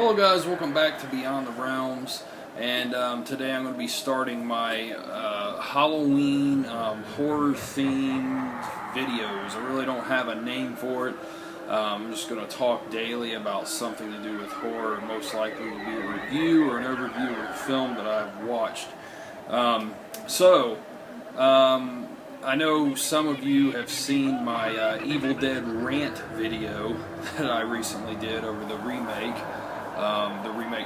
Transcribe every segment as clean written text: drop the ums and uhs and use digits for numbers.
Hello guys, welcome back to Beyond the Realms, and today I'm going to be starting my Halloween horror themed videos. I really don't have a name for it. I'm just going to talk daily about something to do with horror. Most likely will be a review or an overview of a film that I've watched. I know some of you have seen my Evil Dead rant video that I recently did over the remake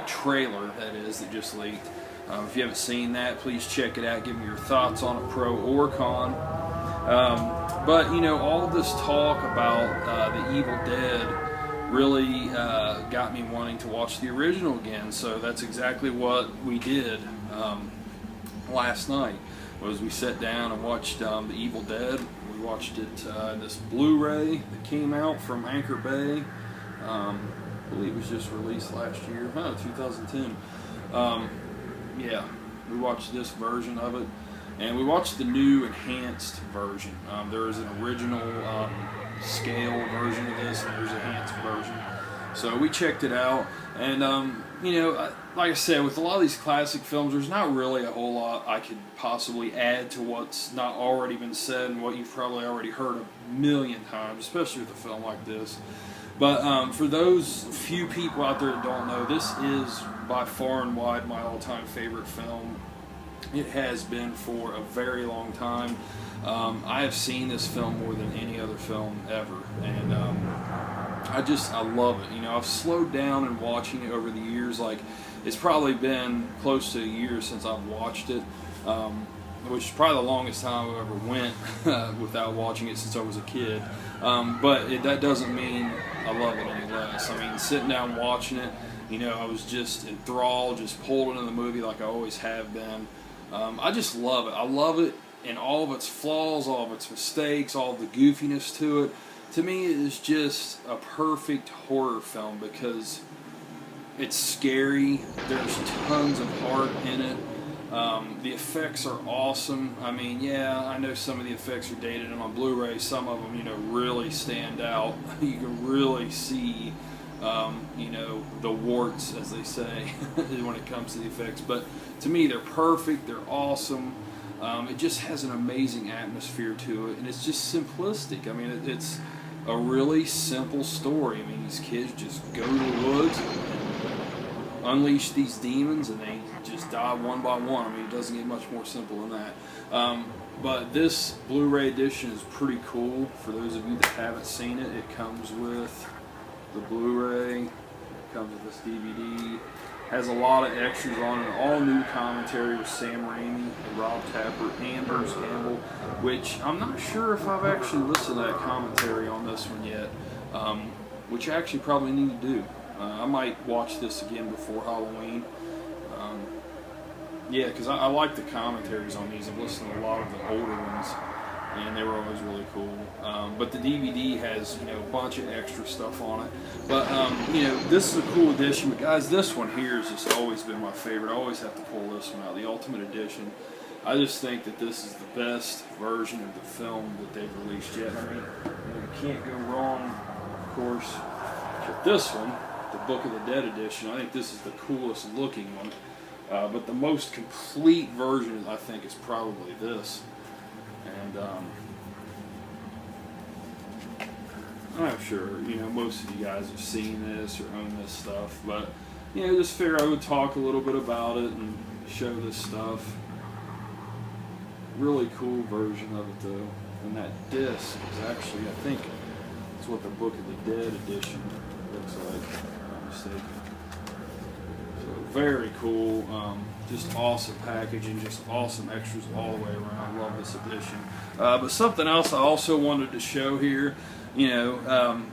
trailer, that is, that just leaked. If you haven't seen that, please check it out. Give me your thoughts on it, pro or con. But, you know, all of this talk about the Evil Dead really got me wanting to watch the original again, so that's exactly what we did last night. Was we sat down and watched the Evil Dead. We watched it this Blu-ray that came out from Anchor Bay. I believe it was just released last year, 2010. Yeah, we watched this version of it, and we watched the new enhanced version. There is an original scale version of this, and there's an enhanced version. So we checked it out, and you know, like I said, with a lot of these classic films, there's not really a whole lot I could possibly add to what's not already been said and what you've probably already heard a million times, especially with a film like this. But for those few people out there that don't know, this is by far and wide my all-time favorite film. It has been for a very long time. I have seen this film more than any other film ever, and I love it. You know, I've slowed down in watching it over the years. Like, it's probably been close to a year since I've watched it, which is probably the longest time I ever went without watching it since I was a kid. But that doesn't mean I love it any less. I mean, sitting down watching it, you know, I was just enthralled, just pulled into the movie like I always have been. I just love it. I love it in all of its flaws, all of its mistakes, all of the goofiness to it. To me, it is just a perfect horror film because it's scary. There's tons of heart in it. The effects are awesome. I mean, yeah, I know some of the effects are dated, and on Blu-ray, some of them, you know, really stand out. You can really see, you know, the warts, as they say, when it comes to the effects. But to me, they're perfect. They're awesome. It just has an amazing atmosphere to it, and it's just simplistic. I mean, it's a really simple story. I mean, these kids just go to the woods and unleash these demons, and they just die one by one. I mean, it doesn't get much more simple than that. But this Blu-ray edition is pretty cool. For those of you that haven't seen it, it comes with the Blu-ray, it comes with this DVD, has a lot of extras on it, all new commentary with Sam Raimi, Rob Tapert, and Bruce Campbell, which I'm not sure if I've actually listened to that commentary on this one yet, which I actually probably need to do. I might watch this again before Halloween. Yeah, because I like the commentaries on these. I've listened to a lot of the older ones, and they were always really cool. But the DVD has, you know, a bunch of extra stuff on it. But, you know, this is a cool edition. But, guys, this one here has just always been my favorite. I always have to pull this one out, the Ultimate Edition. I just think that this is the best version of the film that they've released yet. I mean, you can't go wrong, of course, with this one, the Book of the Dead edition. I think this is the coolest looking one. But the most complete version, I think, is probably this. And I'm sure, you know, most of you guys have seen this or own this stuff, but, you know, just figure I would talk a little bit about it and show this stuff. Really cool version of it, though. And that disc is actually, I think, it's what the Book of the Dead edition looks like, if I'm not mistaken. So, very cool. Just awesome packaging, just awesome extras all the way around. I love this edition. But something else I also wanted to show here, you know,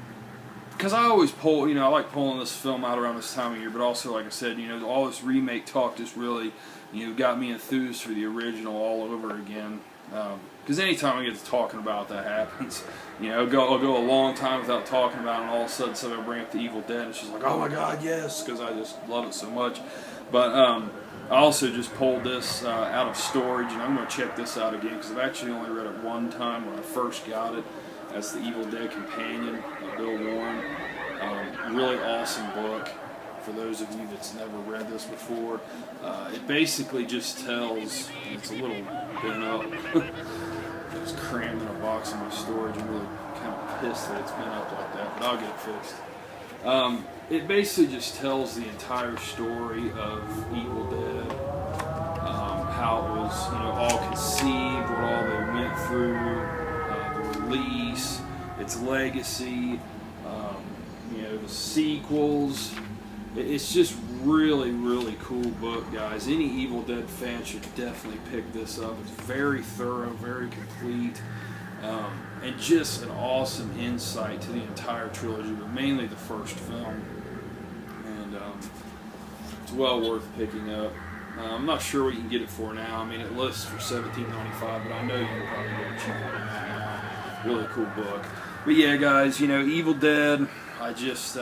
because I always pull, you know, I like pulling this film out around this time of year, but also, like I said, you know, all this remake talk just really, you know, got me enthused for the original all over again. Because anytime I get to talking about that happens, you know, I'll go a long time without talking about it, and all of a sudden somebody bring up the Evil Dead, and she's like, oh my God, yes, because I just love it so much. But I also just pulled this out of storage, and I'm going to check this out again, because I've actually only read it one time when I first got it. That's the Evil Dead Companion by Bill Warren. Really awesome book. for those of you that's never read this before. It basically just tells, it's a little bent up. It's crammed in a box in my storage. I'm really kind of pissed that it's been up like that, but I'll get it fixed. It basically just tells the entire story of Evil Dead, how it was, all conceived, what all they went through, the release, its legacy, the sequels. It's just really, really cool book, guys. Any Evil Dead fan should definitely pick this up. It's very thorough, very complete, and just an awesome insight to the entire trilogy, but mainly the first film. And it's well worth picking up. I'm not sure what you can get it for now. I mean, it lists for $17.95, but I know you can probably get it cheaper than that now. Really cool book. But yeah, guys, Evil Dead, I just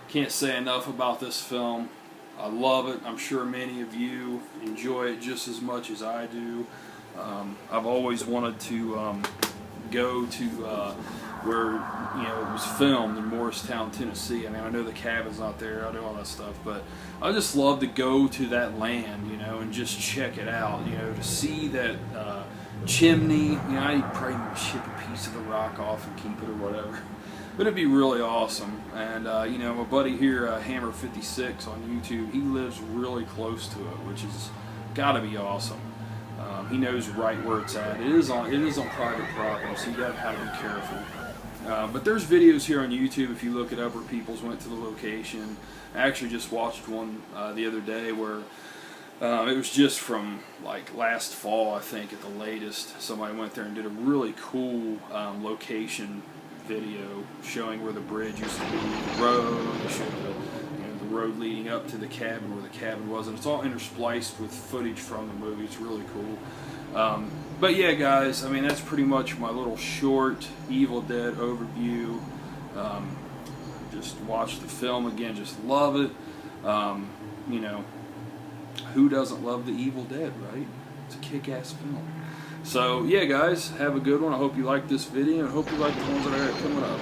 can't say enough about this film. I love it. I'm sure many of you enjoy it just as much as I do. I've always wanted to go to where it was filmed in Morristown, Tennessee. I mean, I know the cabin's not there, I know all that stuff, but I just love to go to that land, and just check it out. To see that chimney. I'd probably ship a piece of the rock off and keep it or whatever. But it'd be really awesome. And my buddy here, Hammer56 on YouTube, he lives really close to it, which is got to be awesome. He knows right where it's at. It is on private property, so you gotta have to be careful. But there's videos here on YouTube if you look it up where people went to the location. I actually just watched one the other day where it was just from like last fall, I think, at the latest. Somebody went there and did a really cool location video showing where the bridge used to be, the road. They showed the road leading up to the cabin where the cabin was, and it's all interspliced with footage from the movie. It's really cool. But yeah, guys, I mean, that's pretty much my little short Evil Dead overview. Just watch the film again, just love it. Who doesn't love the Evil Dead, right? It's a kick-ass film. So yeah, guys, have a good one. I hope you liked this video, and I hope you like the ones that are coming up.